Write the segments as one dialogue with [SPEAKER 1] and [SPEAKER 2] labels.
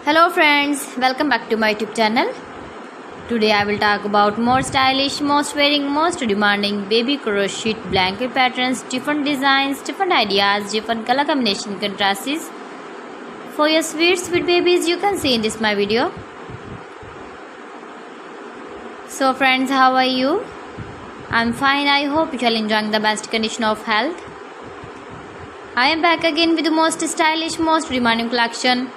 [SPEAKER 1] Hello friends, welcome back to my YouTube channel. Today I will talk about more stylish, most wearing, most demanding baby crochet blanket patterns, different designs, different ideas, different color combination contrasts for your sweet babies you can see in this my video. So friends, how are you? I'm fine. I hope you are enjoying the best condition of health. I am back again with the most stylish, most demanding collection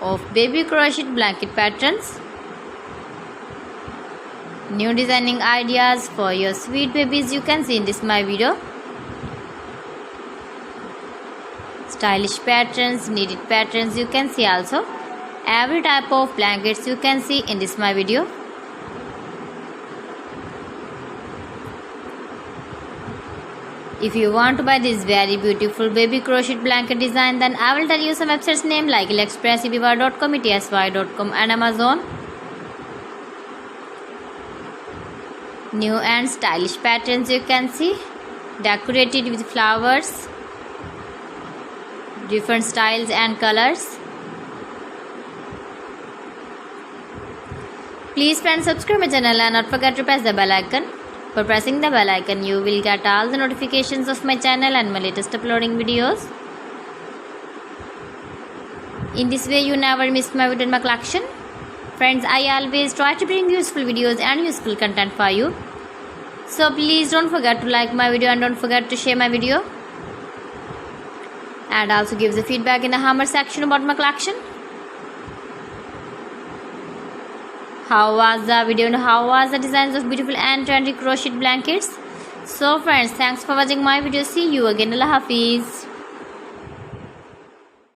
[SPEAKER 1] of baby crochet blanket patterns. New designing ideas for your sweet babies you can see in this my video. Stylish patterns, needed patterns you can see also. Every type of blankets you can see in this my video. If you want to buy this very beautiful baby crochet blanket design, then I will tell you some websites name like AliExpress, eBay.com, ETSY.com and Amazon. New and stylish patterns you can see, decorated with flowers, different styles and colors. Please friends, subscribe my channel and not forget to press the bell icon. For pressing the bell icon, you will get all the notifications of my channel and my latest uploading videos. In this way, you never miss my video in my collection. Friends, I always try to bring useful videos and useful content for you. So please don't forget to like my video and don't forget to share my video. And also give the feedback in the comment section about my collection. How was the video and how was the designs of beautiful and trendy crochet blankets? So friends, thanks for watching my video. See you again. Allah Hafiz.